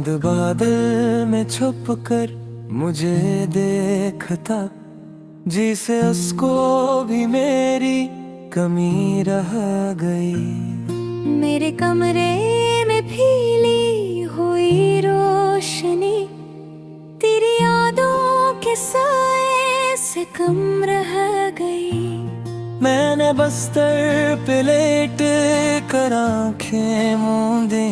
चांद बादल में छुप कर मुझे देखता, जिसे उसको भी मेरी कमी रह गई। मेरे कमरे में फीली हुई रोशनी तेरी यादों के साए से कम रह गई। मैंने बस्तर पे लेट कर आंखें मूंदे,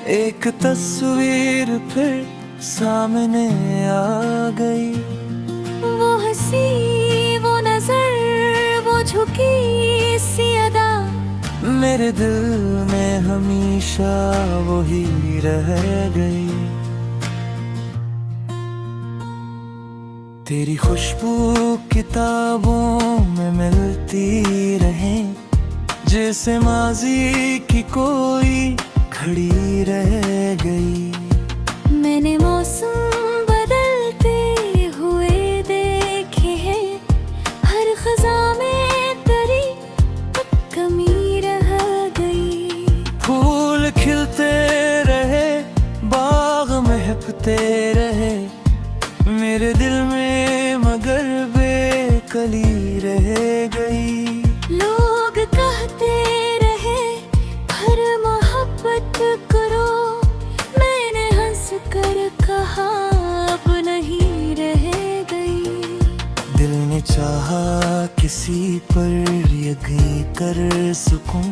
एक तस्वीर फिर सामने आ गई। वो हंसी, वो नजर, वो झुकी सी अदा, मेरे दिल में हमेशा वही रह गई। तेरी खुशबू किताबों में मिलती रहे, जैसे माजी की कोई खड़ी रह गई। मैंने मौसम बदलते हुए देखे हैं, हर खज़ा में तेरी कमी रह गई। फूल खिलते रहे, बाग महकते रहे, मेरे दिल में मगर बेकली रह गई। लोग कहते रहे हर मोहब्बत करो, मैंने हंस कर कहा अब नहीं रह गई। दिल ने चाहा किसी पर यकीन कर सकूं,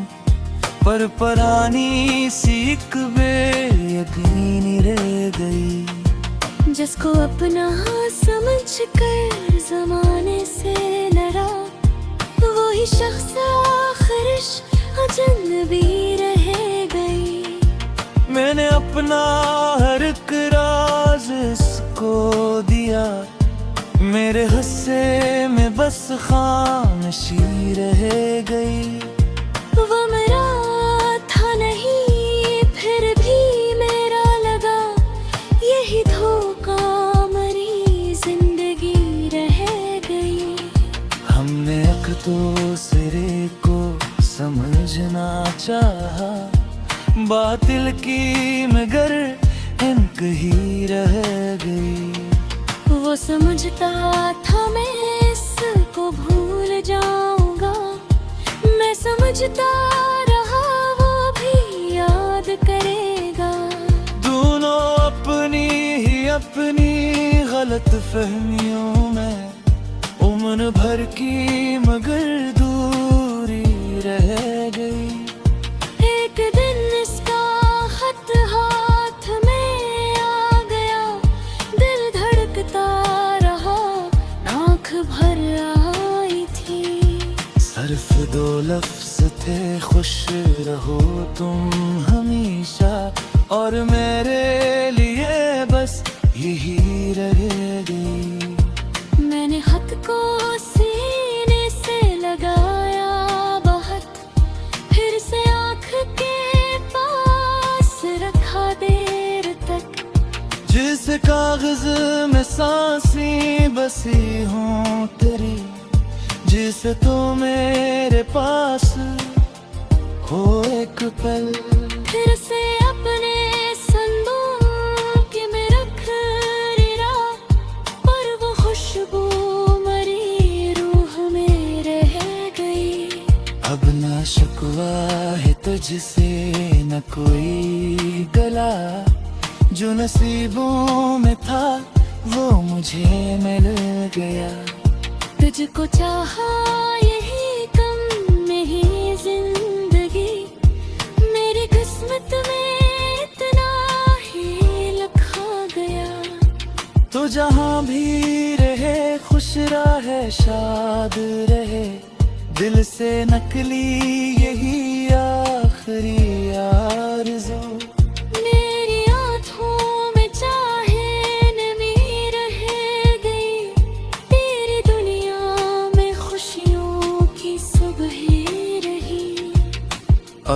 पर परानी सी एक बेयकीनी रह गई। जिसको अपना समझ कर जमाने से लड़ा, वही शख्स आखिरिश अजनबी रह गई। मैंने अपना हर एक राज इसको दिया, मेरे हिस्से में बस खामोशी रह गई। वो मेरा था नहीं फिर भी मेरा लगा, यही धोखा मरी जिंदगी रह गई। हमने एक दूसरे को समझना चाहा, बातिल की मगर इनक ही रह गई। वो समझता था मैं इसको भूल जाऊंगा, मैं समझता रहा वो भी याद करेगा। दोनों अपनी ही अपनी गलत फहमियों में उम्र भर की मगर दूरी रह गई। एक दिन इसका खत हाथ में आ गया, दिल धड़कता रहा, आँख भर आई थी। सिर्फ दो लफ्ज थे, खुश रहो तुम हमेशा, और मेरे लिए बस यही रह गई। मैंने खत को सीने से लगाया बहुत, फिर से आँख के पास रखा देर तक। जिस कागज में सांसें बसी हों तेरी, जिसे तो मेरे पास हो एक पल। फिर से अपने संदूक में रख लिया, पर वो खुशबू मरी रूह में रह गई। अब ना शिकवा है तुझसे न कोई गला, जो नसीबों में था वो मुझे मिल गया। तुझको चाहा यही कम में ही जिंदगी, मेरी किस्मत में इतना ही लिखा गया। तो जहाँ भी रहे खुश रहे शाद रहे, दिल से नकली यही आखिरी आरज़ू। मेरी आँखों में चाहे नमी रह गई, तेरी दुनिया में खुशियों की सुबह रही।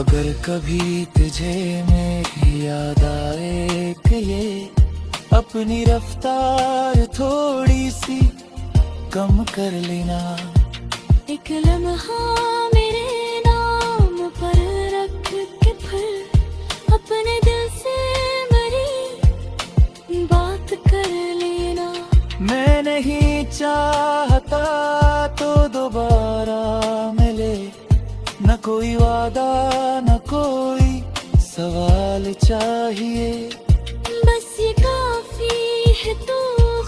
अगर कभी तुझे मेरी याद आए कि ये अपनी रफ्तार थोड़ी सी कम कर लेना। एक लम्हा मेरे नाम पर रख के फिर अपने दिल से मरी मैं नहीं चाहता तो दोबारा मिले, न कोई वादा न कोई सवाल चाहिए। बस ये काफी है तू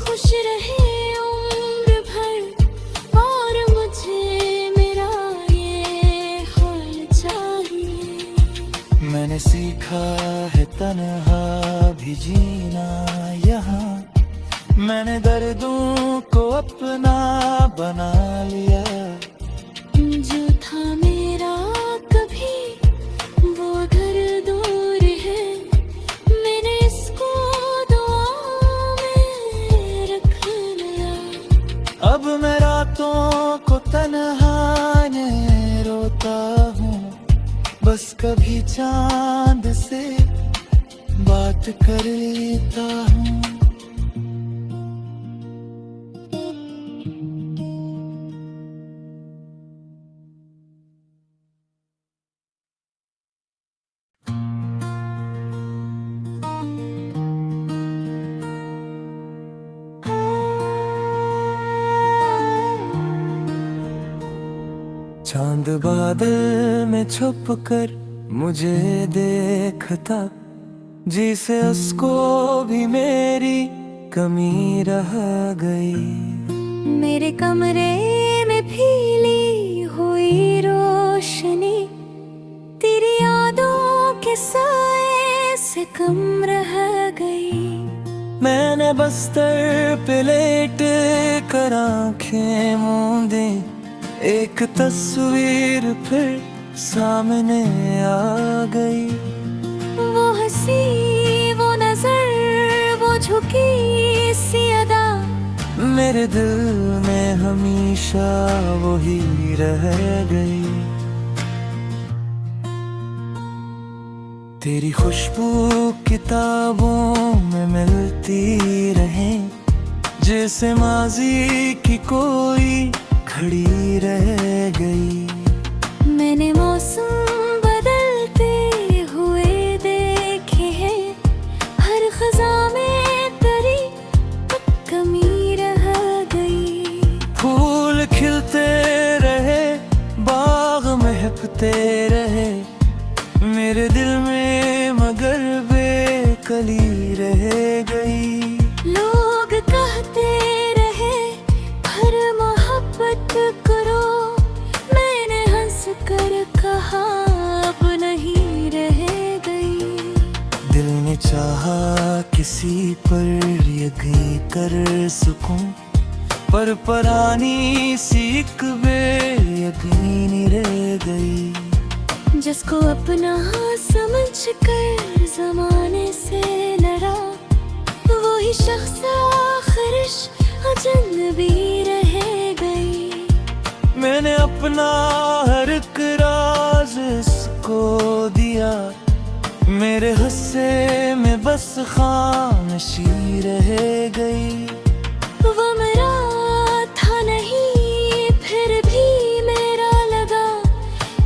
खुश रहे उम्र भर, और मुझे मेरा ये हाल चाहिए। मैंने सीखा है तन्हा भी जीना यहाँ, मैंने दर्दों को अपना बना लिया। जो था मेरा कभी वो अगर दूर है, मैंने इसको दुआ में रख लिया। अब मैं रातों को तन्हाने रोता हूँ, बस कभी चांद से बात कर लेता हूँ। चांद बादल में छुप कर मुझे देखता, जिसे उसको भी मेरी कमी रह गई। मेरे कमरे में फीली हुई रोशनी, तेरी यादों के साए से कम रह गई। मैंने बस्तर पे लेट कर आंखें मूंदे, एक तस्वीर फिर सामने आ गई। वो हंसी वो नजर वो झुकी सी अदा, मेरे दिल में हमेशा वही रह गई। तेरी खुशबू किताबों में मिलती रहे, जैसे माजी की कोई खड़ी रह गई। मैंने मौसम बदलते हुए देखे हैं, हर खज़ा में तेरी कमी रह गई। फूल खिलते रहे, बाग महकते रहे, मेरे दिल में मगर बेकली रह गई। लोग कहते रहे हर मोहब्बत करो, मैंने हंस कर कहा अब नहीं रह गई। दिल ने चाहा किसी पर यकीन कर सकूं, पर परानी सी एक बेयकीनी रह गई। जिसको अपना समझ कर जमाने से लड़ा, वो ही शख्स आखिरिश अजनबी रह गई। मैंने अपना हर एक राज इसको दिया, मेरे हिस्से में बस खामोशी रह गई। वो मेरा था नहीं फिर भी मेरा लगा,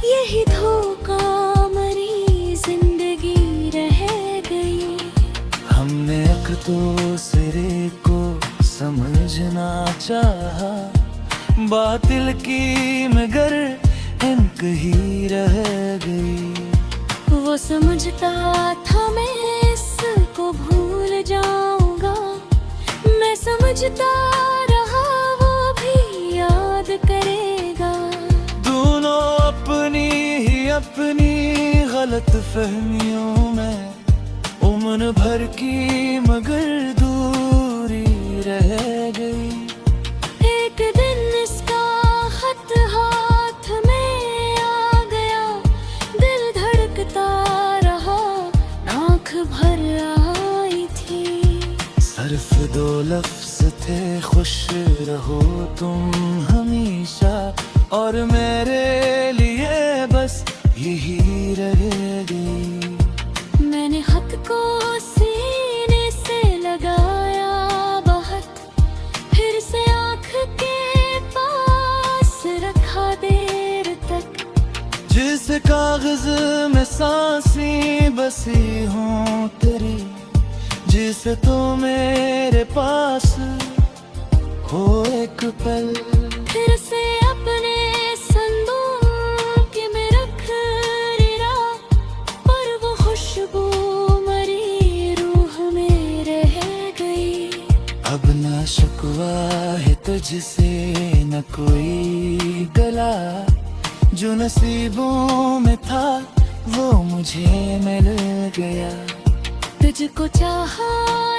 यही धोखा मरी जिंदगी रह गई। हमने एक दूसरे को समझना चाहा, बातिल की मगर इनक ही रह गई। वो समझता था मैं इसको भूल जाऊंगा, मैं समझता रहा वो भी याद करेगा। दोनों अपनी ही अपनी गलत फहमियों में उम्र भर की मगर दूरी रह गई। एक दिन इसका खत हाथ में आ गया, दिल धड़कता रहा, आँख भर आई थी। सिर्फ दो लफ्ज थे, खुश रहो तुम हमेशा, और मेरे लिए बस यही रह गई। मैंने खत को सीने से लगाया बहुत, फिर से आँख के पास रखा देर तक। जिस कागज में सांसें बसी हों तेरी, जिसे तो मेरे पास एक पल, फिर से अपने संदूक में रख लिया, पर वो खुशबू मरी रूह में रह गई। अब ना शिकवा है तुझसे न कोई गला, जो नसीबों में था वो मुझे मिल गया। तुझको चाहा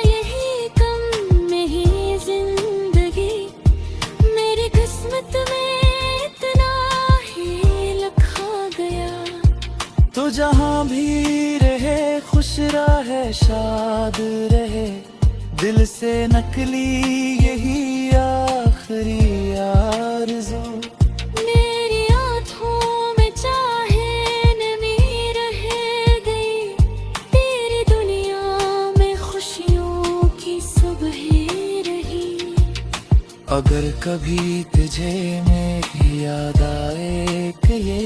यही कम में ही जिंदगी, मेरी किस्मत में इतना ही लिखा गया। तो जहाँ भी रहे खुश रहे शाद रहे, दिल से नकली यही आखिरी आरज़ू। मेरी आँखों में चाहे नमी रह गई, तेरी दुनिया में खुशियों की सुबह रही। अगर कभी तुझे मेरी याद आए कि ये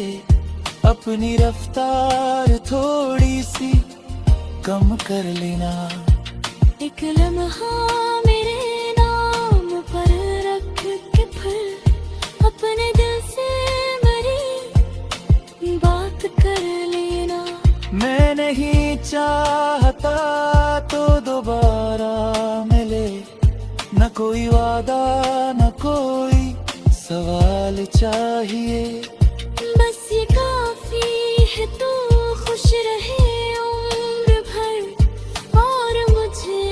अपनी रफ्तार थोड़ी सी कम कर लेना। एक लम्हा मेरे नाम पर रख के फिर अपने दिल से मरी बात कर लेना। मैं नहीं चाहता तो दोबारा मिले, न कोई वादा न कोई सवाल चाहिए। बस ये काफी है तू खुश रहे उम्र भर, और मुझे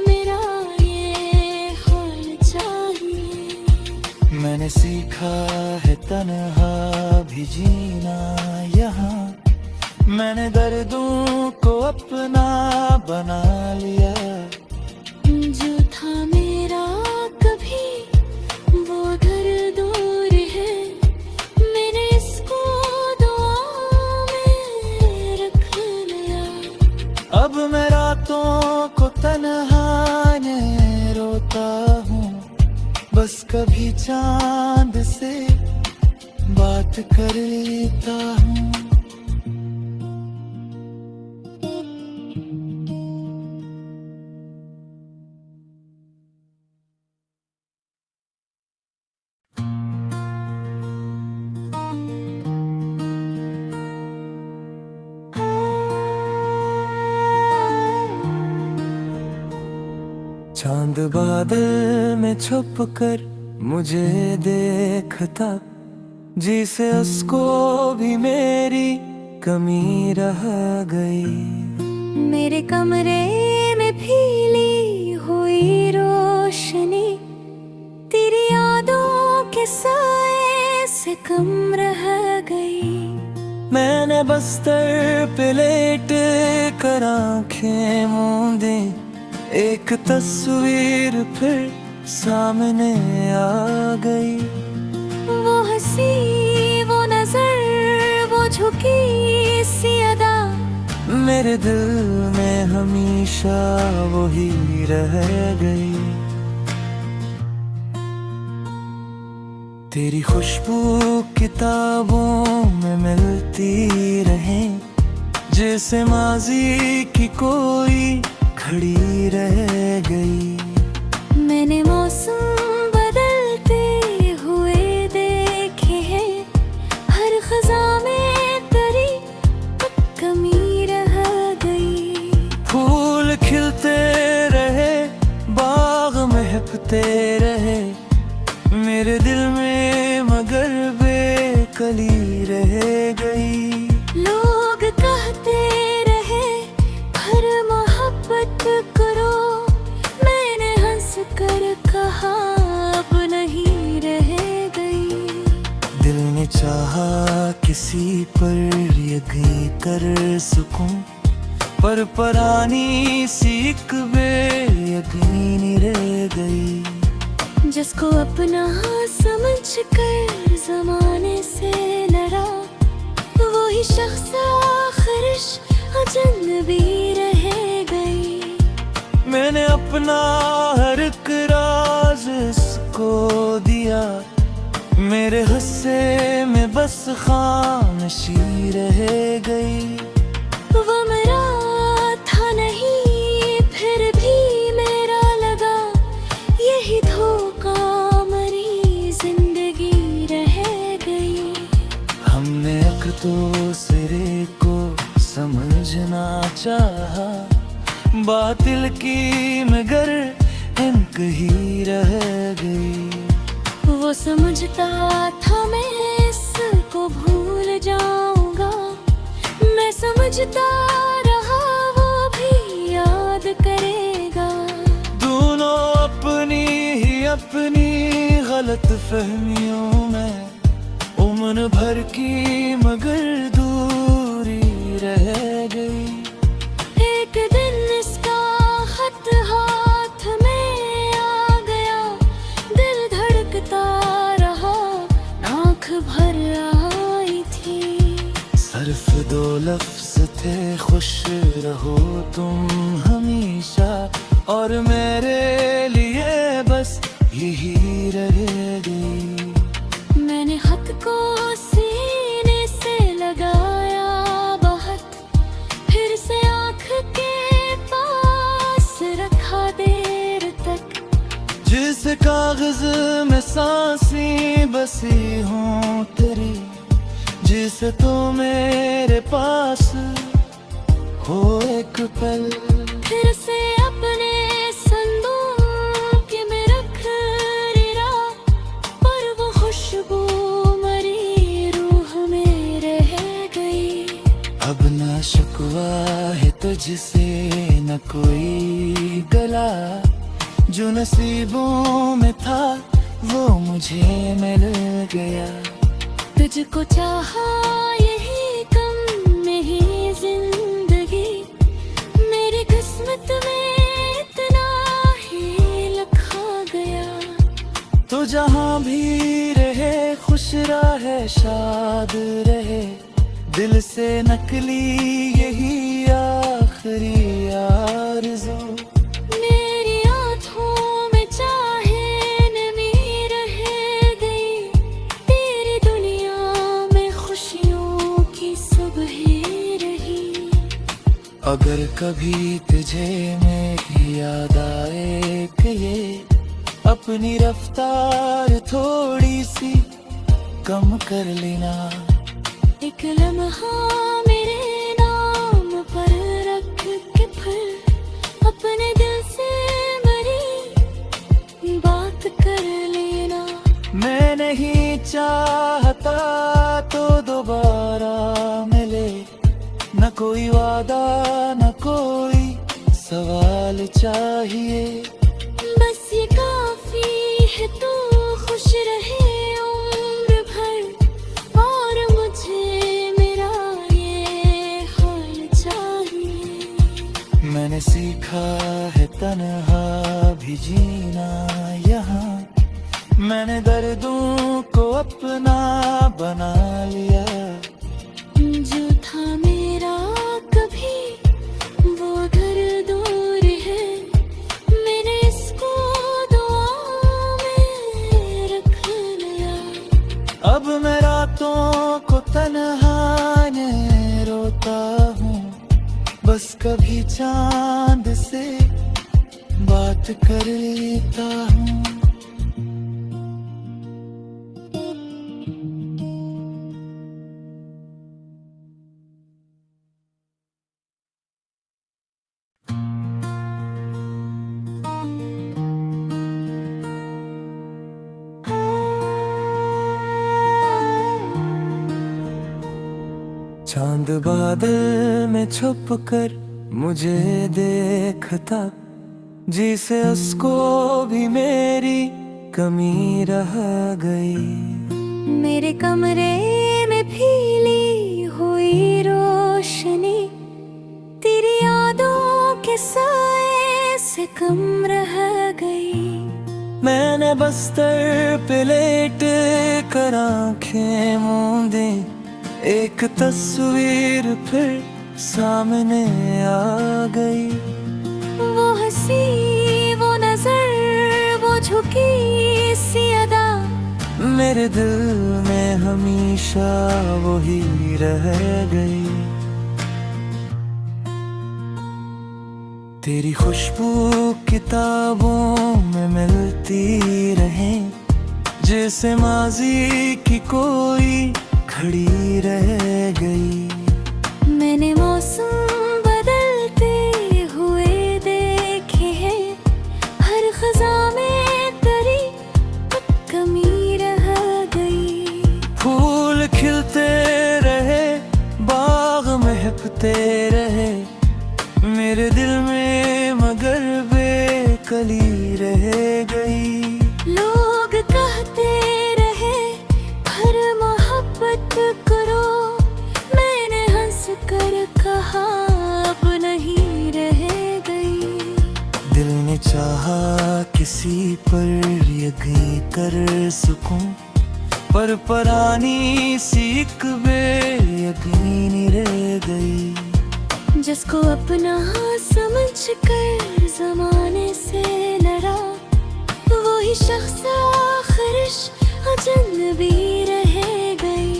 मेरा ये हाल चाहिए। मैंने सीखा है तन्हा भी जीना यहाँ, मैंने दर्दों को अपना बना लिया। जो था मेरा कभी वो घर दूर है, मैंने इसको दुआ में रख लिया। अब मैं रातों को तन्हा ने रोता हूँ, बस कभी चांद से बात कर लेता हूँ। चांद बादल में छुप कर मुझे देखता, जिसे उसको भी मेरी कमी रह गई। मेरे कमरे में फीली हुई रोशनी, तेरी यादों के साए से कम रह गई। मैंने बस्तर पे लेट कर आंखें मूंदे, एक तस्वीर फिर सामने आ गई। वो हंसी वो नजर वो झुकी सी अदा, मेरे दिल में हमेशा वही रह गई। तेरी खुशबू किताबों में मिलती रहे, जैसे माजी की कोई खड़ी रह गई। मैंने मौसम बदलते हुए देखे हैं, हर खज़ा में तेरी कमी रह गई। फूल खिलते रहे बाग महकते रहे, मेरे दिल में मगर बेकली रह गई। लोग कहते रहे हर मोहब्बत करो, मैंने हंस कर कहा अब नहीं रह गई। दिल ने चाहा किसी पर यकीन कर सकूं, पर परानी सी एक बेयकीनी रह गई। जिसको अपना समझ कर जमाने से लड़ा, वही शख्स आखिरिश अजनबी रह गई। मैंने अपना हर एक राज इसको दिया, मेरे हिस्से में बस खामोशी रह गई। वो मेरा था नहीं फिर भी मेरा लगा, यही धोखा मरी वो समझता था मैं इसको भूल जाऊंगा, मैं समझता रहा वो भी याद करेगा। दोनों अपनी ही अपनी गलत फहमियों में उम्र भर की मगर दूरी रह गई। एक दिन इसका खत हाथ में आ गया, दिल धड़कता रहा, आँख भर आई थी। सिर्फ 2 लफ्ज थे, खुश रहो तुम हमेशा, और मेरे लिए बस यही रह गई। मैंने खत को सीने से लगाया बहुत, फिर से आँख के पास रखा देर तक। जिस कागज में सांसें बसी हों तेरी, जिसे तो मेरे पास हो एक पल। फिर से अपने संदूक में रख लिया, पर वो खुशबू मरी रूह में रह गई। अब न शिकवा है तुझसे न कोई गला, जो नसीबों में था वो मुझे मिल गया। तुझको चाहा यही कम में ही जिंदगी, मेरी किस्मत में इतना ही लिखा गया। तो जहाँ भी रहे खुश रहे शाद रहे, दिल से नकली यही आखिरी आरज़ू। मेरी आँखों में चाहे नमी रह गई, तेरी दुनिया में खुशियों की सुबह रही। अगर कभी तुझे मेरी याद आए कि ये अपनी रफ्तार थोड़ी सी कम कर लेना। एक लम्हा मेरे नाम पर रख के फिर अपने दिल से मरी बात कर लेना। मैं नहीं चाहता तो दोबारा मिले, न कोई वादा न कोई सवाल चाहिए। बस ये काफी है, तू खुश रहे उम्र भर, और मुझे मेरा ये हाल चाहिए। मैंने सीखा है तन्हा भी जीना यहाँ, मैंने दर्दों को अपना बना लिया। जो था मेरा कभी वो घर दूर है, मैंने इसको दुआ में रख लिया। अब मैं रातों को तन्हा ने रोता हूँ, बस कभी चांद से बात कर लेता हूँ। चांद बादल में छुप कर मुझे देखता, जिसे उसको भी मेरी कमी रह गई। मेरे कमरे में फीली हुई रोशनी, तेरी यादों के साए से कम रह गई। मैंने बस्तर पे लेट कर आंखें मूंदे, एक तस्वीर फिर सामने आ गई। वो हंसी वो नजर वो झुकी सी अदा, मेरे दिल में हमेशा वही रह गई। तेरी खुशबू किताबों में मिलती रहे, जैसे माजी की कोई खड़ी रह गई। मैंने मौसम बदलते हुए देखे हैं, हर खज़ां में तेरी कमी रह पर यकीन कर सकूं, पर परानी सी एक बेयकीनी रह गई। जिसको अपना समझ कर जमाने से लड़ा, वो ही शख्स आखिरिश अजनबी रह गई।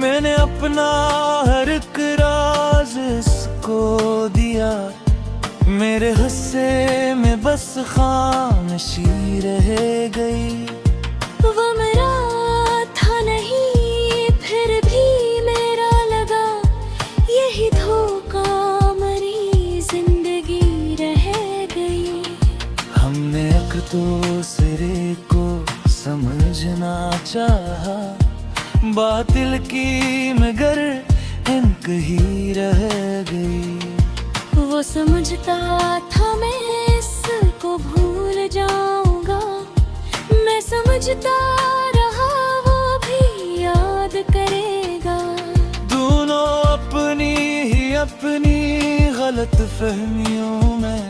मैंने अपना हर एक राज इसको दिया, मेरे हिस्से में बस खामोशी रह गई। वो मेरा था नहीं फिर भी मेरा लगा, यही धोखा मरी जिंदगी रह गई। हमने एक दूसरे को समझना चाहा, बातिल की मगर इनक ही रह गई। वो समझता था मैं इसको भूल जाऊंगा, मैं समझता रहा वो भी याद करेगा। दोनों अपनी ही अपनी गलत फहमियों में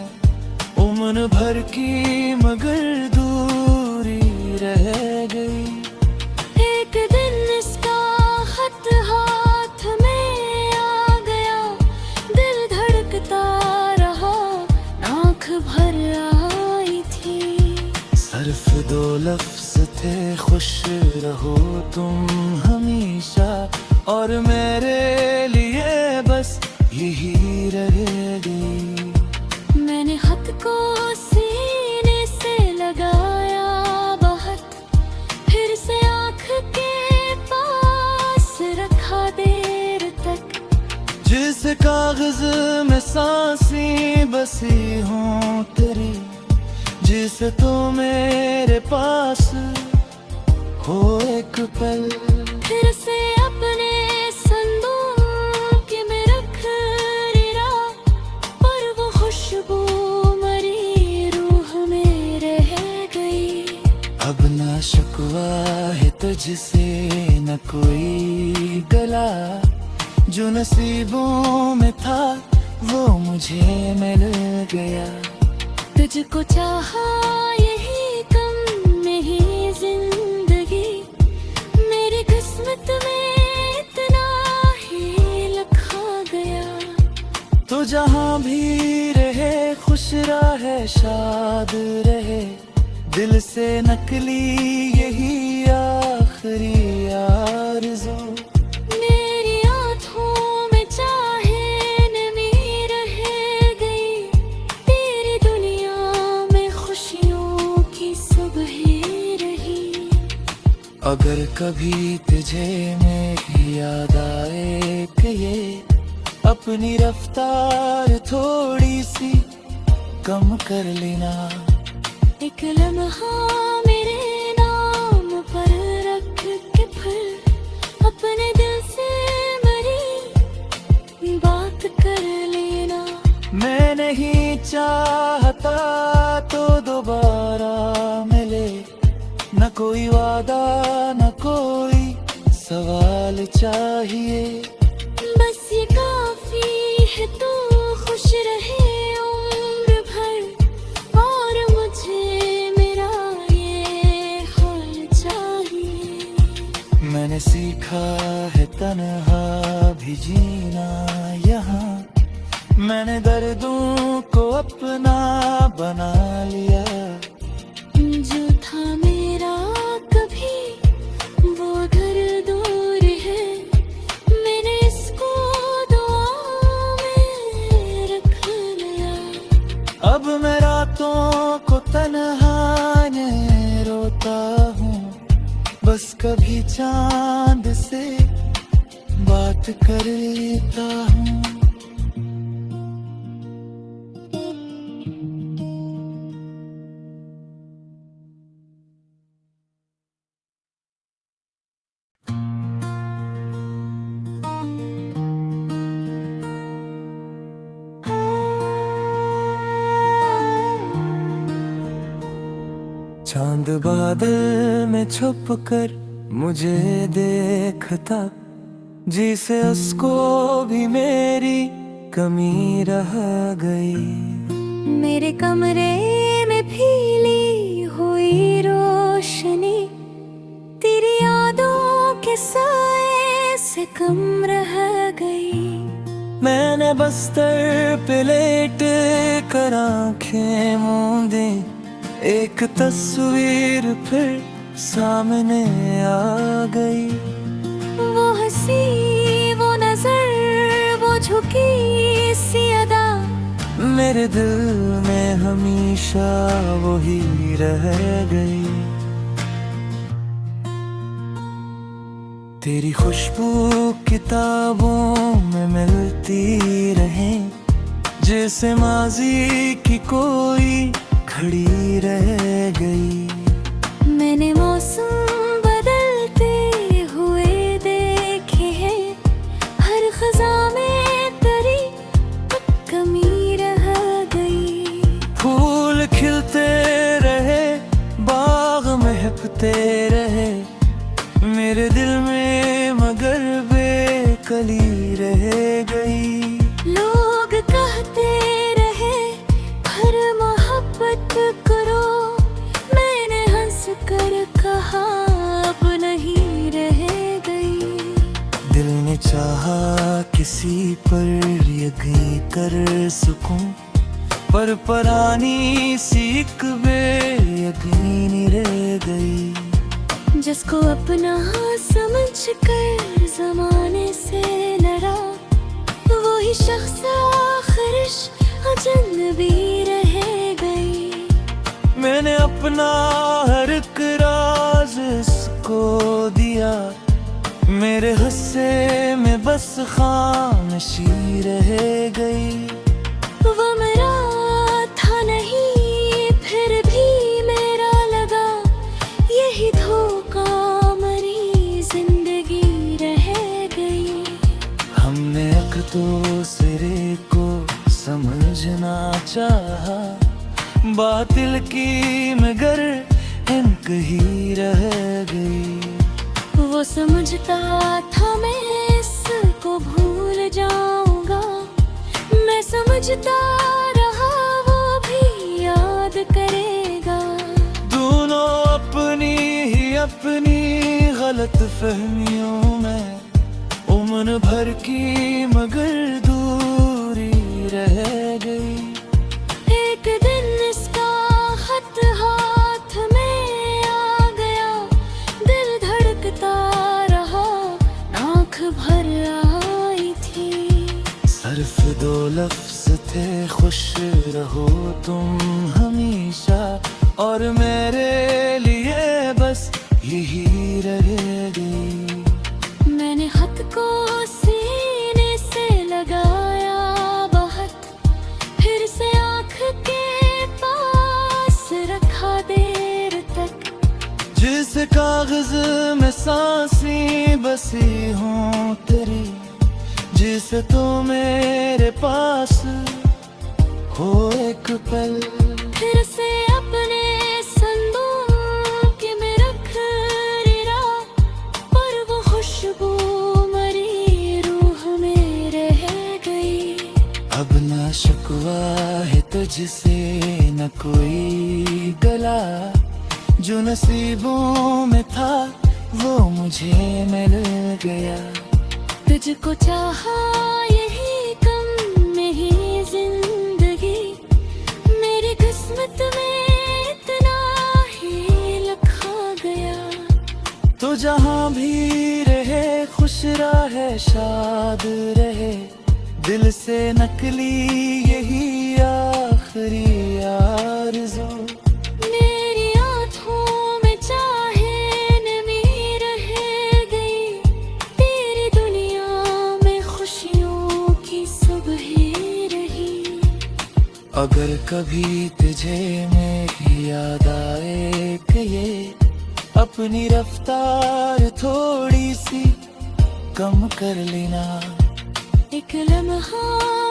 उम्र भर की मगर दूरी रह गई। एक दिन इसका खत हाथ में आ गया, दिल धड़कता रहा, आँख भर आई थी। सिर्फ दो लफ्ज थे, खुश रहो तुम हमेशा, और मेरे लिए बस यही रह गई। मैंने खत को सीने से लगाया बहुत, फिर से आँख के पास रखा देर तक। जिस कागज में सांसें बसी हों तेरी, जिसे तो मेरे पास हो एक पल। फिर से अपने संदूक में रख लिया, पर वो खुशबू मरी रूह में रह गई। अब ना शिकवा है तुझसे न कोई गला, जो नसीबों में था वो मुझे मिल गया। तुझको चाहा यही कम में ही जिंदगी, मेरी किस्मत में इतना ही लिखा गया। तो जहाँ भी रहे खुश रहे शाद रहे, दिल से नकली यही आखिरी आरज़ू। मेरी आँखों में चाहे नमी रह गई, तेरी दुनिया में खुशियों की सुबह रही। अगर कभी तुझे मेरी याद आए कि ये अपनी रफ्तार थोड़ी सी कम कर लेना। एक लम्हा मेरे नाम पर रख के फिर अपने दिल से मरी बात कर लेना। मैं नहीं चाहता तो दोबारा मिले, न कोई वादा न कोई सवाल चाहिए। बस ये काफी है तू खुश रहे उम्र भर, और मुझे मेरा ये हाल चाहिए। मैंने सीखा है तन्हा भी जीना यहाँ, मैंने दर्दों को अपना बना लिया। जो था मेरा कभी वो घर दूर है, मैंने इसको दुआ में रख लिया। अब मैं रातों को तन्हा ने रोता हूँ, बस कभी चांद से बात कर लेता हूँ। चांद बादल में छुप कर मुझे देखता, जिसे उसको भी मेरी कमी रह गई। मेरे कमरे में फीली हुई रोशनी तेरी यादों के साए से कम रह गई। मैंने बस्तर पे लेट कर आंखें मूंदे, एक तस्वीर फिर सामने आ गई। वो हंसी, वो नजर, वो झुकी सी अदा, मेरे दिल में हमेशा वही रह गई। तेरी खुशबू किताबों में मिलती रहे, जैसे माजी की कोई खड़ी रह गई। मैंने मौसम बदलते हुए देखे हैं, हर खज़ा में तेरी कमी रह गई। फूल खिलते रहे, बाग महकते रहे, मेरे दिल में मगर बेकली रह गई। लोग कहते रहे हर मोहब्बत करो, मैंने हंस कर कहा अब नहीं रह गई। दिल ने चाहा किसी पर यकीन कर सकूं, पर परानी सी एक बेयकीनी रह गई। जिसको अपना समझ कर जमाने से लड़ा, वो ही शख्स आखिरिश अजनबी रह गई। मैंने अपना हर एक राज इसको दिया, मेरे हिस्से में बस खामोशी रह गई। वो मेरा था नहीं फिर भी मेरा लगा, यही धोखा मरी जिंदगी रह गई। हमने एक दूसरे को समझना चाहा, बातिल की मगर इनक ही रह गई। वो समझता था मैं इसको भूल जाऊंगा, मैं समझता रहा वो भी याद करेगा। दोनों अपनी ही अपनी गलत फहमियों में उम्र भर की मगर दूरी रह गई। एक दिन इसका खत हाथ में आ गया, दिल धड़कता रहा, आँख भर आई थी। सिर्फ दो लफ्ज थे, खुश रहो तुम हमेशा, और मेरे लिए बस यही रह गई। मैंने खत को सीने से लगाया बहुत, फिर से आँख के पास रखा देर तक। जिस कागज में सांसें बसी हूँ तेरी, जिसे तो मेरे पास हो एक पल। फिर से अपने संदूक में रख लिया, पर वो खुशबू मरी रूह में रह गई। अब न शिकवा है तुझसे न कोई गला, जो नसीबों में था वो मुझे मिल गया। तुझको चाहा यही कम में ही जिंदगी, मेरी किस्मत में इतना ही लिखा गया। तो जहाँ भी रहे खुश रहे शाद रहे, दिल से नकली यही आखिरी आरज़ू। मेरी आँखों में चाहे नमी रह गई, तेरी दुनिया में खुशियों की सुबह रही। अगर कभी तुझे मेरी याद आए कि ये अपनी रफ्तार थोड़ी सी कम कर लेना। एक लम्हा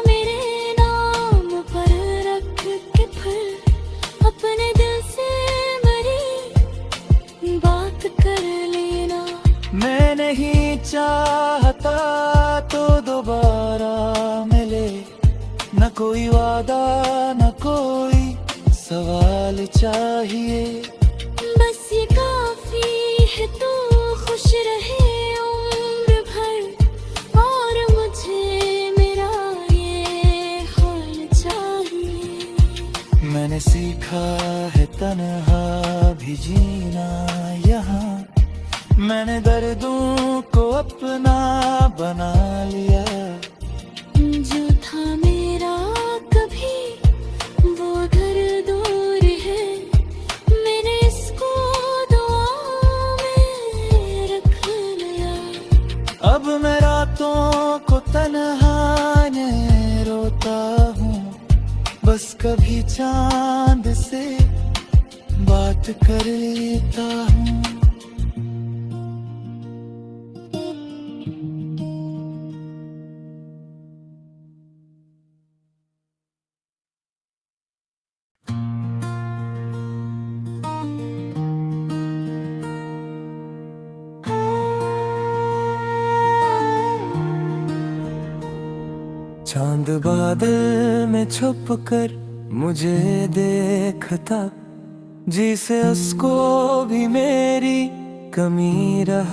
मेरे नाम पर रख के फिर अपने दिल से मरी बात कर लेना। मैं नहीं चाहता तो दोबारा मिले, न कोई वादा न कोई सवाल चाहिए। रहे तो खुश रहे उम्र भर, और मुझे मेरा ये हाल चाहिए। मैंने सीखा है तन्हा भी जीना यहाँ, मैंने दर्दों को अपना बना लिया। जो था मेरा कभी वो घर दूर है, मैंने इसको दुआ में रख लिया। अब मैं रातों को तन्हा ने रोता हूँ, बस कभी चांद से बात कर लेता हूँ। चांद बादल में छुप कर मुझे देखता, जिसे उसको भी मेरी कमी रह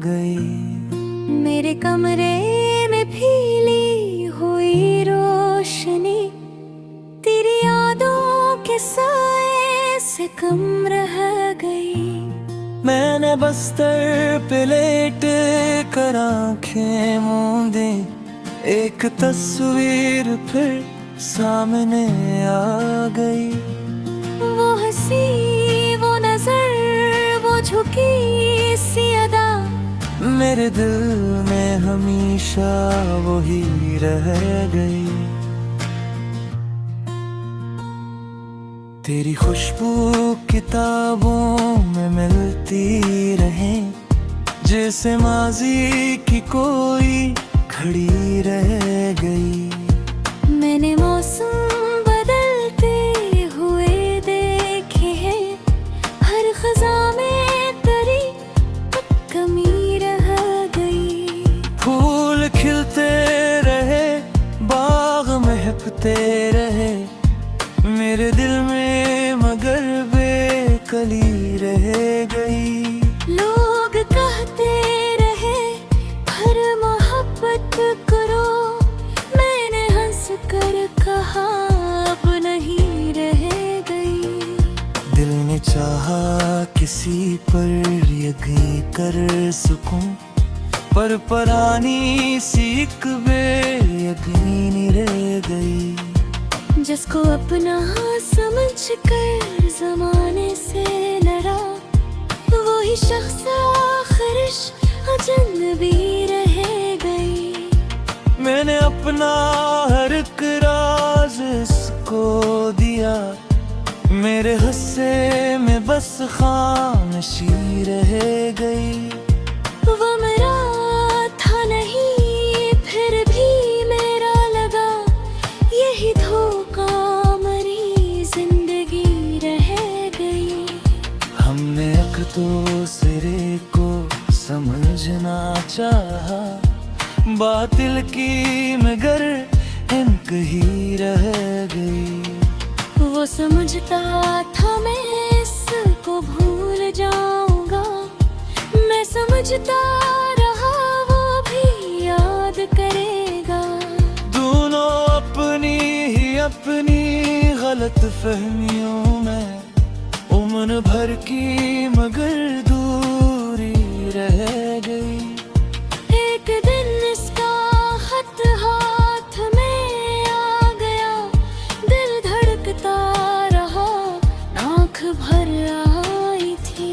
गई। मेरे कमरे में फीली हुई रोशनी, तेरी यादों के साए से कम रह गई। मैंने बस्तर पे लेट कर आंखें मूंदी, एक तस्वीर फिर सामने आ गई। वो हंसी, वो नजर, वो झुकी सी अदा, मेरे दिल में हमेशा वही रह गई। तेरी खुशबू किताबों में मिलती रहे, जैसे माजी की कोई खड़ी रह गई। मैंने मौसम बदलते हुए देखे हैं, हर खज़ा में तेरी कमी रह गई। फूल खिलते रहे, बाग महकते रहे, मेरे दिल में मगर बेकली रह गई। लोग कहते रहे हर मोहब्बत करो, मैंने हंस कर कहा अब नहीं रह गई। दिल ने चाहा किसी पर यकीन कर सकूं, पर परानी सी एक बेयकीनी रह गई। जिसको अपना समझ कर जमाने से लड़ा, वही शख्स आखिरिश अजनबी रह गई। मैंने अपना हर एक राज इसको दिया, मेरे हिस्से में बस खामोशी रह गई। वो मेरा था नहीं फिर भी मेरा लगा, यही धोखा मरी जिंदगी रह गई। हमने एक दूसरे को समझना चाहा, बातिल की मगर इनक ही रह गई। वो समझता था मैं इसको भूल जाऊंगा, मैं समझता रहा वो भी याद करेगा। दोनों अपनी ही अपनी गलत फहमियों में उम्र भर की मगर दूरी रह गई। एक दिन इसका खत हाथ में आ गया, दिल धड़कता रहा, आँख भर आई थी।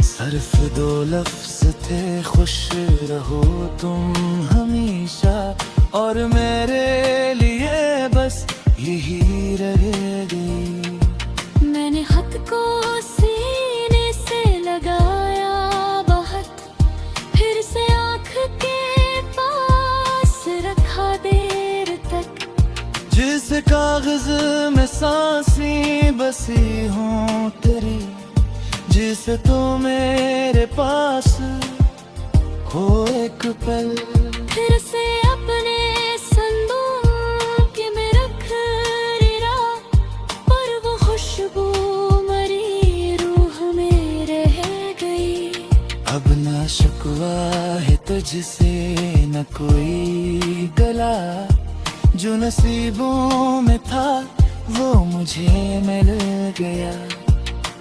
सिर्फ दो लफ्ज थे, खुश रहो तुम हमेशा, और मेरे लिए बस यही रह गई। मैंने खत को सीने से लगाया बहुत, फिर से आँख के पास रखा देर तक। जिस कागज में सांसें बसी हूँ तेरी, जिसे तो मेरे पास हो एक पल। फिर से अपने संदूक में रख लिया, पर वो खुशबू मरी रूह में रह गई। अब ना शिकवा है तुझसे न कोई गला, जो नसीबों में था वो मुझे मिल गया।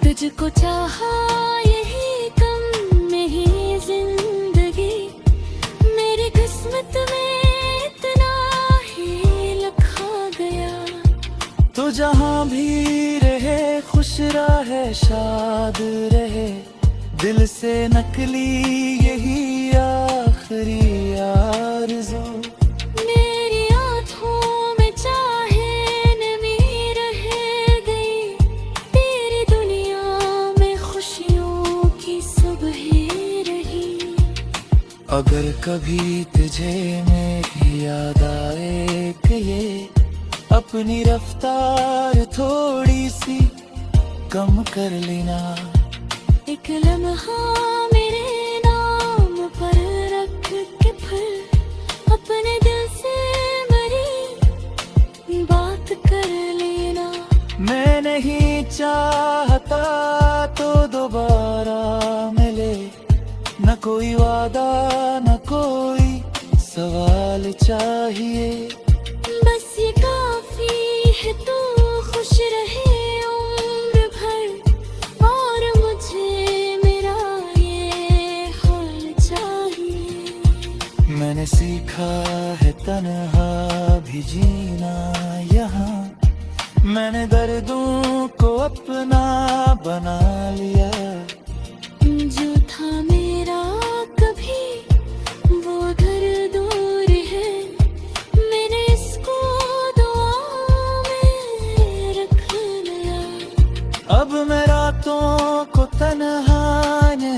तुझको चाहा यही कम में ही जिंदगी, मेरी किस्मत में इतना ही लिखा गया। तो जहाँ भी रहे खुश रहे शाद रहे, दिल से नकली यही आखिरी आरज़ू। मेरी आँखों में चाहे नमी रह गई, तेरी दुनिया में खुशियों की सुबह रही। अगर कभी तुझे मेरी याद आए कि ये अपनी रफ्तार थोड़ी सी कम कर लेना। एक लम्हा मेरे नाम पर रख के फिर अपने दिल से मरी बात कर लेना। मैं नहीं चाहता तो दोबारा मिले, न कोई वादा न कोई सवाल चाहिए। बस ये काफी है तू खुश रहे उम्र भर, और मुझे मेरा ये हाल चाहिए। मैंने सीखा है तन्हा भी जीना यहाँ, मैंने दर्दों को अपना बना लिया। जो था मेरा कभी वो घर दूर है, मैंने इसको दुआ में रख लिया। अब मैं रातों को तन्हा ने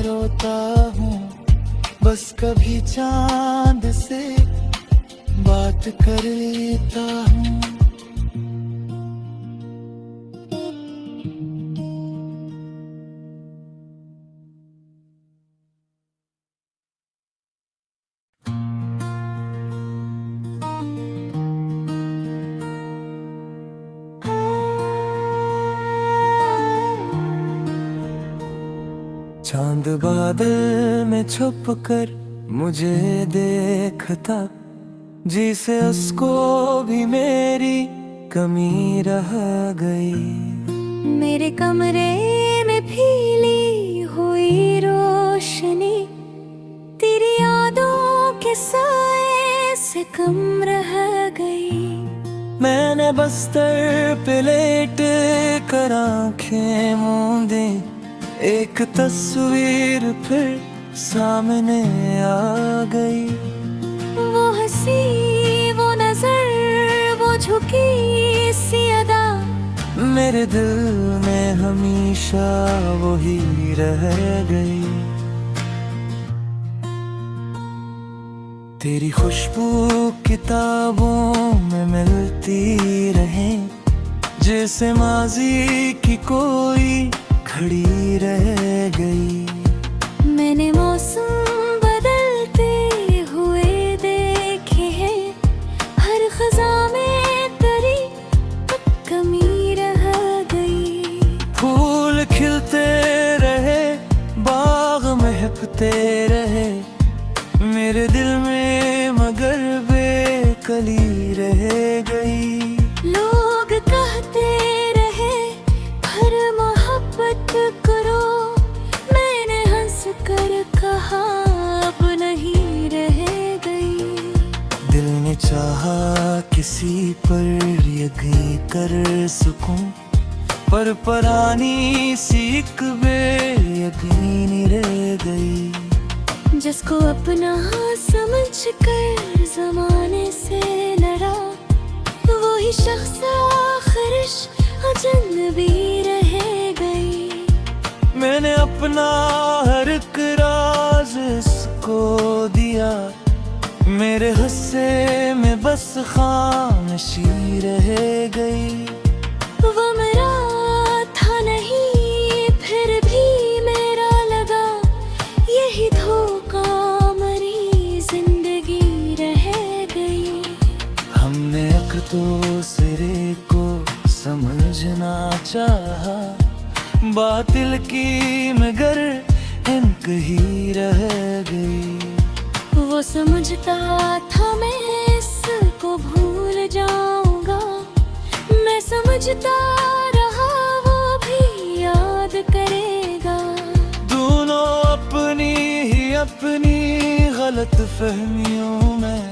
रोता हूँ, बस कभी चांद से बात कर लेता हूँ। चांद बादल में छुप कर मुझे देखता, जिसे उसको भी मेरी कमी रह गई। मेरे कमरे में फीली हुई रोशनी, तेरी यादों के साए से कम रह गई। मैंने बस्तर पे लेट कर आंखें मूंदी, एक तस्वीर फिर सामने आ गई। वो हंसी वो नजर वो झुकी सी अदा, मेरे दिल में हमेशा वही रह गई। तेरी खुशबू किताबों में मिलती रहे, जैसे माजी की कोई खड़ी रह गई। मैंने मौसम बदलते हुए देखे हैं, हर खज़ा में तेरी कमी रह गई। फूल खिलते रहे बाग महकते रहे, मेरे दिल में मगर बेकली रह गई। लोग कहते रहे हर मोहब्बत करो, मैंने हंस कर कहा अब नहीं रह गई। दिल ने चाहा किसी पर यकीन कर सकूं, पर परानी सी एक बेयकीनी रह गई। जिसको अपना समझ कर जमाने से लड़ा, वही शख्स आखिर अजनबी रह गई। मैंने अपना हर एक राज इसको दिया, मेरे हिस्से में बस खामोशी रह गई। वो मेरा था नहीं फिर भी मेरा लगा, यही धोखा मरी जिंदगी रह गई। हमने एक दूसरे को समझना चाहा, बातिल की मगर ही रह गई। वो समझता था मैं इसको भूल जाऊंगा, मैं समझता रहा वो भी याद करेगा। दोनों अपनी ही अपनी गलत फहमियों में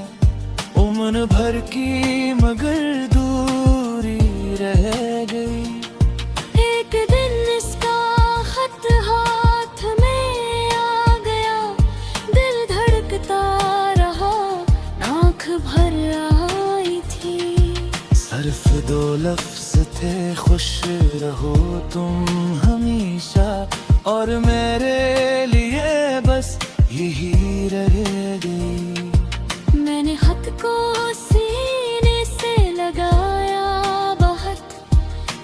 उम्र भर की मगर दूरी रह गई। एक दिन इसका खत हाथ में आ गया, दिल धड़कता रहा, आँख भर आई थी। सिर्फ 2 लफ्ज थे, खुश रहो तुम हमेशा, और मेरे लिए बस यही रह गई। मैंने खत को सीने से लगाया बहुत,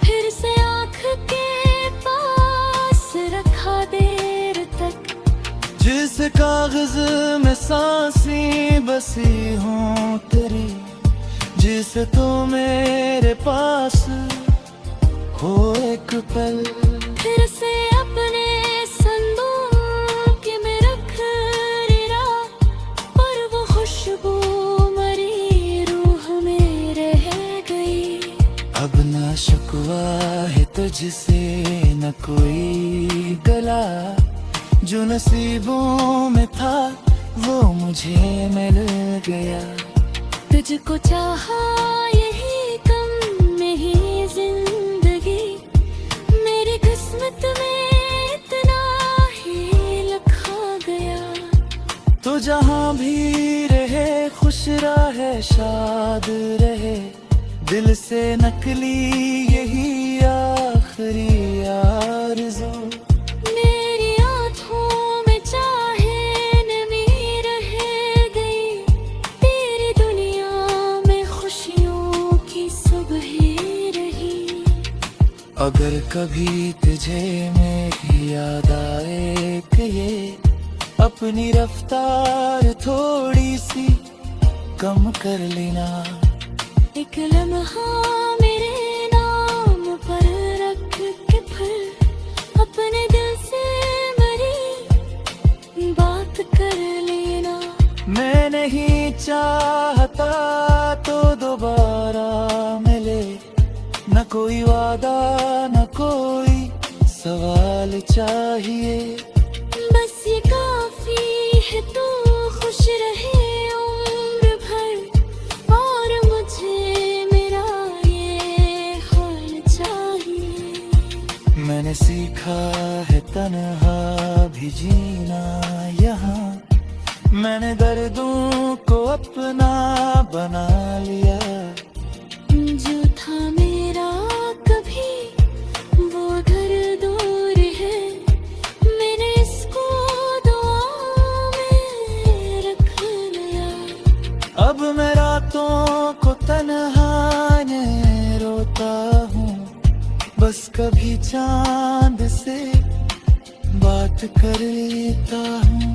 फिर से आँख के पास रखा देर तक। जिस कागज में सांसें बसी हों तेरी, जिसे तो मेरे पास हो एक पल। फिर से अपने संदूक में रख रिरा, पर वो खुशबू मरी रूह में रह गई। अब ना शिकवा है तुझसे न कोई गला, जो नसीबों में था वो मुझे मिल गया। तुझको चाहा यही कम में ही जिंदगी, मेरी किस्मत में इतना ही लिखा गया। तो जहाँ भी रहे खुश रहे शाद रहे, दिल से नकली यही आखिरी आरज़ू। मेरी आँखों में चाहे नमी रह गई, तेरी दुनिया में खुशियों की सुबह रही। अगर कभी तुझे मेरी याद आए कि ये अपनी रफ्तार थोड़ी सी कम कर लेना। एक लम्हा मेरे नाम पर रख के फिर अपने दिल से मरी बात कर लेना। मैं नहीं चाहता तो दोबारा मिले, न कोई वादा न कोई सवाल चाहिए। बस ये काफी है, तू खुश रहे उम्र भर, और मुझे मेरा ये हाल चाहिए। मैंने सीखा है तन्हा भी जीना यहाँ, मैंने दर्दों को अपना बना लिया। जो था मेरा कभी वो घर दूर है, मैंने इसको दुआ में रख लिया। अब मैं रातों को तन्हा ने रोता हूँ, बस कभी चांद से बात कर लेता हूँ।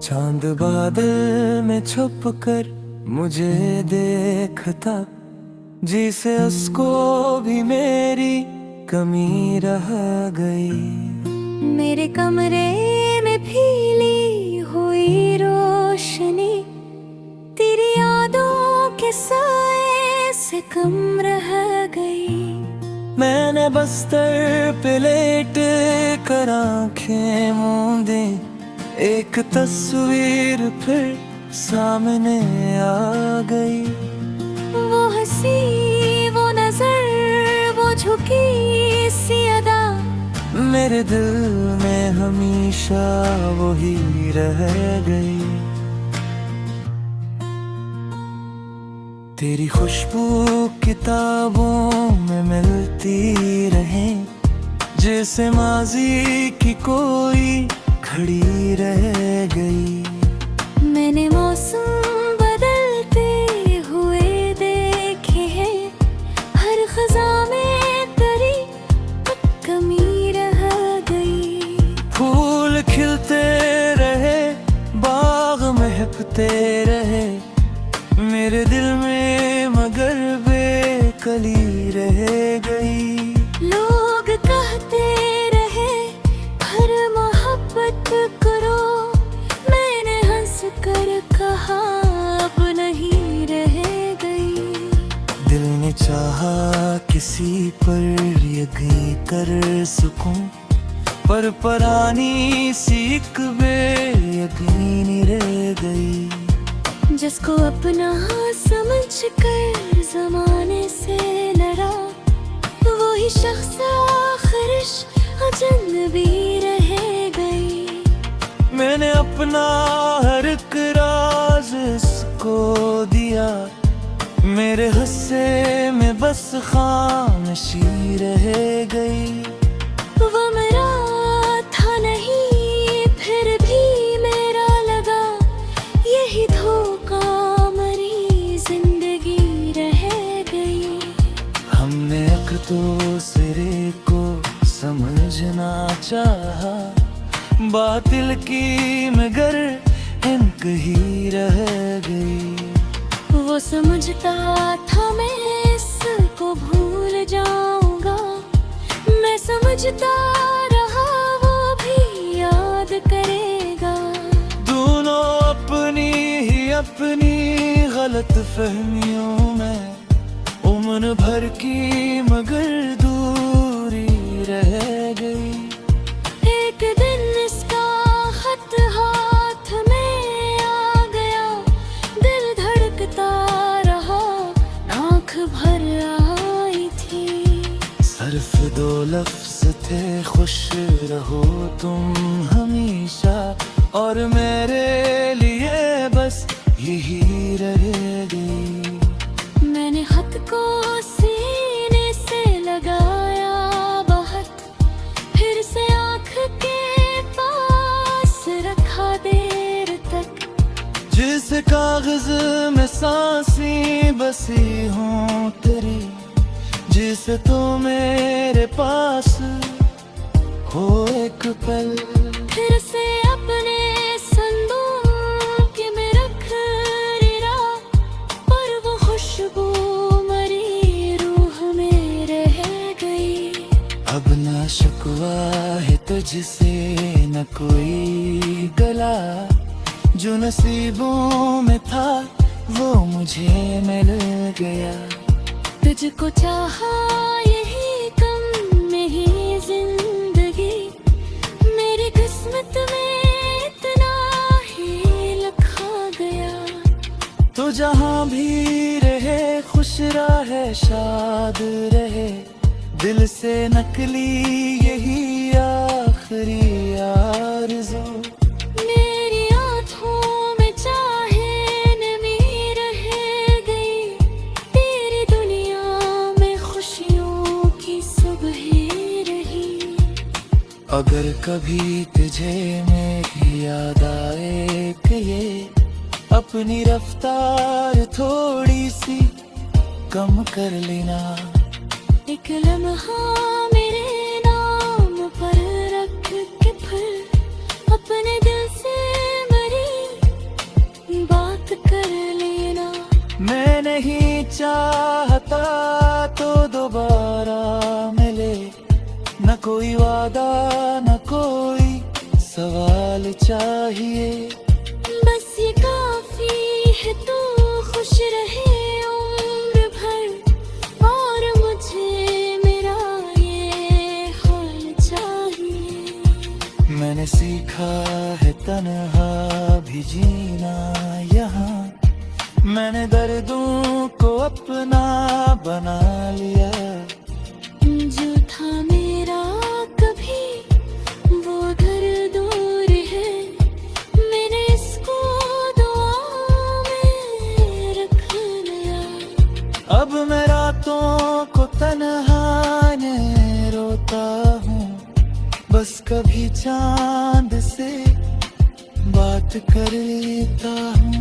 चांद बादल में छुप कर मुझे देखता, जिसे उसको भी मेरी कमी रह गई। मेरे कमरे में फीली हुई रोशनी, तेरी यादों के साए से कम रह गई। मैंने बस्तर पे लेट कर आंखें मूंदे, एक तस्वीर फिर सामने आ गई। वो हंसी, वो नजर, वो झुकी सी अदा, मेरे दिल में हमेशा वही रह गई। तेरी खुशबू किताबों में मिलती रहे, जैसे माजी की कोई खड़ी रह गई। मैंने मौसम बदलते हुए देखे हैं, हर खज़ां कली रह गई। लोग कहते रहे हर मोहब्बत करो, मैंने हंस कर कहा अब नहीं रह गई। दिल ने चाहा किसी पर यकीन कर सकूं, पर परानी सी एक बेयकीनी रह गई। जिसको अपना समझ कर जमाने से लड़ा, वही शख्स आखिरिश अजनबी रह गई। मैंने अपना हर एक राज इसको दिया, मेरे हिस्से में बस खामोशी रह गई। वो मेरा था नहीं फिर भी मेरा लगा, यही धोखा मरी जिंदगी रह गई। हमने एक दूसरे को समझना चाहा, बातिल की मगर इनक ही रह गई। वो समझता था मैं इसको भूल जाऊंगा, मैं समझता रहा वो भी याद करेगा। दोनों अपनी ही अपनी गलत फहमियों में उम्र भर की मगर दूरी रह गई। एक दिन इसका खत हाथ में आ गया, दिल धड़कता रहा, आँख भर आई थी। सिर्फ दो लफ्ज थे, खुश रहो तुम हमेशा, और मेरे लिए बस यही रह गई। मैंने खत को सीने से लगाया बहुत, फिर से आँख के पास रखा देर तक। जिस कागज में सांसें बसी हों तेरी, जिसे तो मेरे पास हो एक पल। फिर से अपने संदूक में रख रिरा, पर वो खुशबू मरी रूह में रह गई। अब ना शिकवा है तुझसे न कोई गला, जो नसीबों में था वो मुझे मिल गया। तुझको चाहा यही कम में ही जिंदगी, मेरी किस्मत में इतना ही लिखा गया। तो जहाँ भी रहे खुश रहे शाद रहे, दिल से नकली यही आखिरी आरज़ू। मेरी आँखों में चाहे नमी रह गई, तेरी दुनिया में खुशियों की सुबह रही। अगर कभी तुझे मेरी याद आए कि ये अपनी रफ्तार थोड़ी सी कम कर लेना। एक लम्हा मेरे नाम पर रख के फिर अपने दिल से मरी बात कर लेना। मैं नहीं चाहता तो दोबारा मिले, न कोई वादा न कोई सवाल चाहिए। बस ये काफी है तू खुश रहे उम्र भर, और मुझे मेरा ये हाल चाहिए। मैंने सीखा है तन्हा भी जीना यहाँ, मैंने दर्दों को अपना बना लिया। जो था मेरा कभी वो घर दूर है, मैंने इसको दुआ में रख लिया। अब मैं रातों को तन्हा ने रोता हूँ, बस कभी चांद से बात कर लेता हूँ।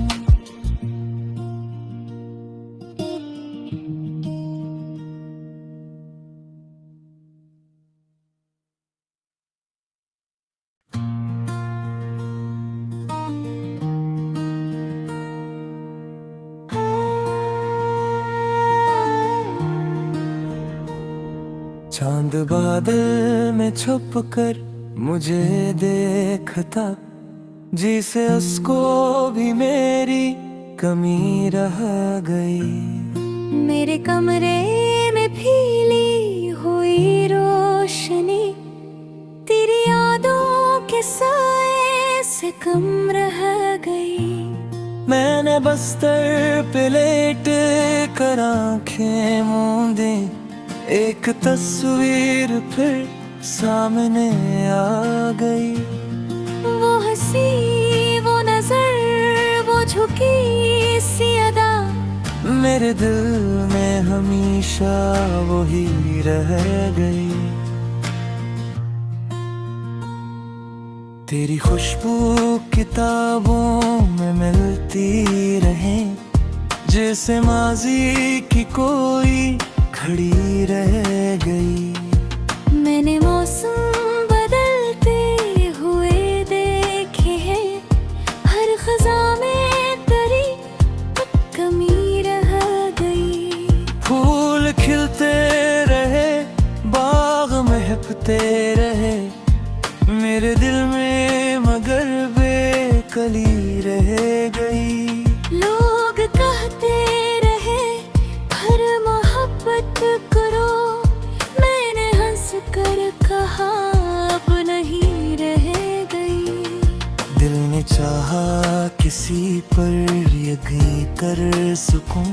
चांद बादल में छुप कर मुझे देखता, जिसे उसको भी मेरी कमी रह गई। मेरे कमरे में फीली हुई रोशनी तेरी यादों के साए से कम रह गई। मैंने बस्तर पे लेट कर आंखें मूंदे, एक तस्वीर फिर सामने आ गई। वो हंसी, वो नजर, वो झुकी सी अदा, मेरे दिल में हमेशा वही रह गई। तेरी खुशबू किताबों में मिलती रहे, जैसे माजी की कोई खड़ी रह गई। मैंने मौसम बदलते हुए देखे हैं, हर खज़ां में तेरी कमी रह गई। फूल खिलते रहे, बाग महकते रहे, मेरे दिल में मगर बेकली रह गई। लोग कहते रहे हर मोहब्बत करो, मैंने हंस कर कहा अब नहीं रह गई। दिल ने चाहा किसी पर यकीन कर सकूं,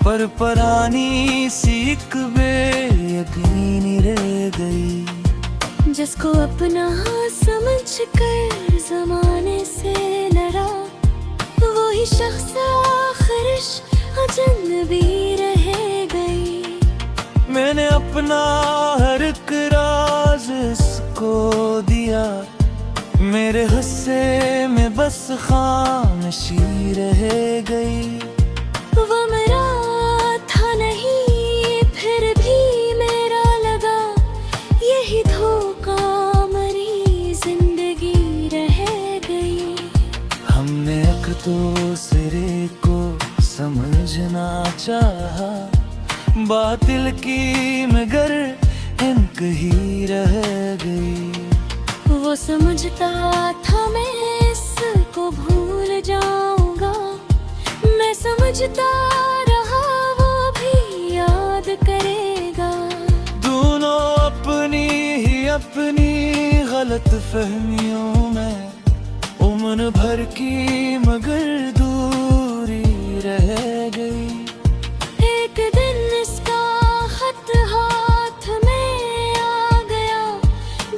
पर परानी सी एक बेयकीनी रह गई। जिसको अपना समझ कर जमाने से लड़ा, वही शख्स आखिरिश अजनबी रह गई। मैंने अपना हर एक राज इसको दिया, मेरे हिस्से में बस खामोशी रह गई। वो मेरा था नहीं फिर भी मेरा लगा, यही धोखा मरी जिंदगी रह गई। हमने एक दूसरे को समझना चाहा, बातिल की मगर इनक ही रह गई। वो समझता था मैं इसको भूल जाऊंगा, मैं समझता रहा वो भी याद करेगा। दोनों अपनी ही अपनी गलत फहमियों में उम्र भर की मगर दूरी रह गई। एक दिन इसका खत हाथ में आ गया,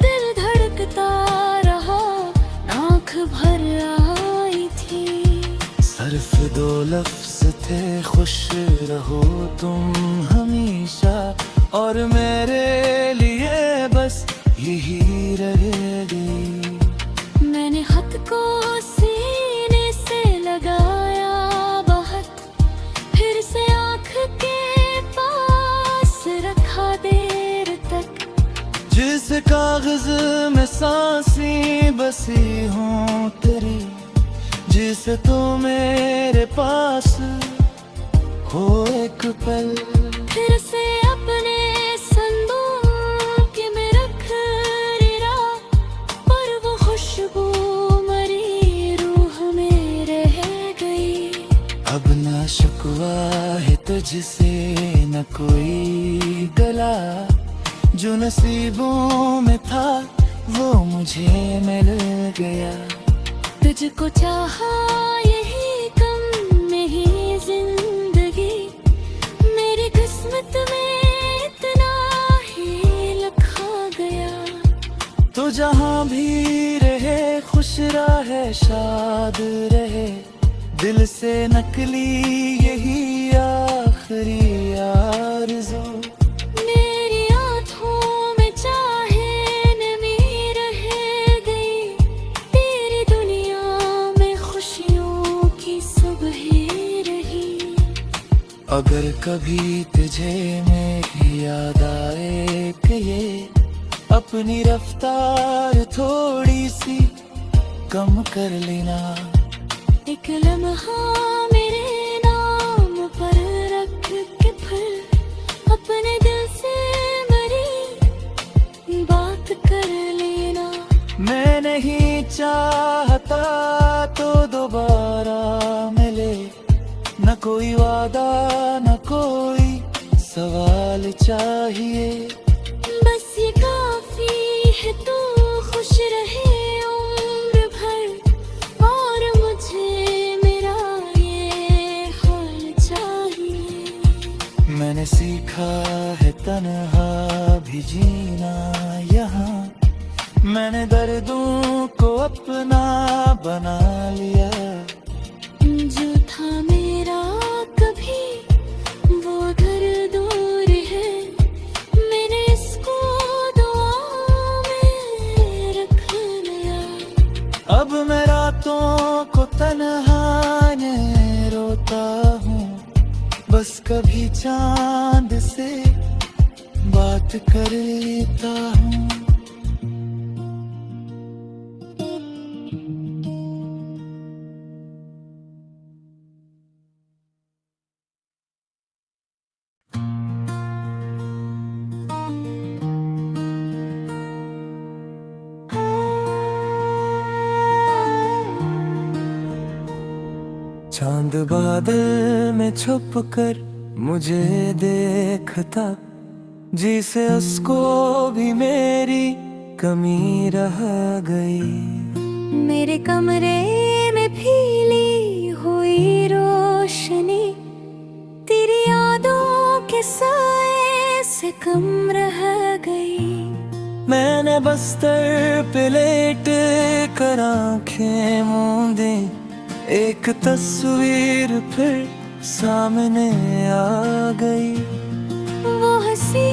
दिल धड़कता रहा, आँख भर आई थी। सिर्फ दो लफ्ज थे, खुश रहो तुम हमेशा, और मेरे लिए बस यही रह गई। मैंने खत को सीने से लगाया बहुत, फिर से आँख के पास रखा देर तक। जिस कागज में सांसें बसी हूँ तेरी, जिसे तो मेरे पास हो एक पल। फिर से अपने संदूक में रख रिरा, पर वो खुशबू मरी रूह में रह गई। अब न शिकवा है तुझसे न कोई गला, जो नसीबों में था वो मुझे मिल गया। तुझको चाहा यही कम में ही जिंदगी, मेरी किस्मत में इतना ही लिखा गया। तो जहाँ भी रहे खुश रहे शाद रहे, दिल से नकली यही आखिरी आरज़ू। मेरी आँखों में चाहे नमी रह गई, तेरी दुनिया में खुशियों की सुबह रही। अगर कभी तुझे मेरी याद आए कि ये अपनी रफ्तार थोड़ी सी कम कर लेना। एक लम्हा मेरे नाम पर रख के फिर अपने दिल से मरी चाहता तो दोबारा मिले, न कोई वादा न कोई सवाल चाहिए। बस ये काफी है तू खुश रहे उम्र भर, और मुझे मेरा ये हाल चाहिए। मैंने सीखा है तन्हा भी जीना यहाँ, मैंने दर्दों को अपना बना लिया। जो था मेरा कभी वो घर दूर है, मैंने इसको दुआ में रख लिया। अब मैं रातों को तन्हाने रोता हूँ, बस कभी चांद से बात कर लेता हूँ। चांद बादल में छुप कर मुझे देखता, जिसे उसको भी मेरी कमी रह गई। मेरे कमरे में फीली हुई रोशनी, तेरी यादों के साए से कम रह गई। मैंने बस्तर पे लेट कर आंखें मूंदे, एक तस्वीर फिर सामने आ गई। वो हंसी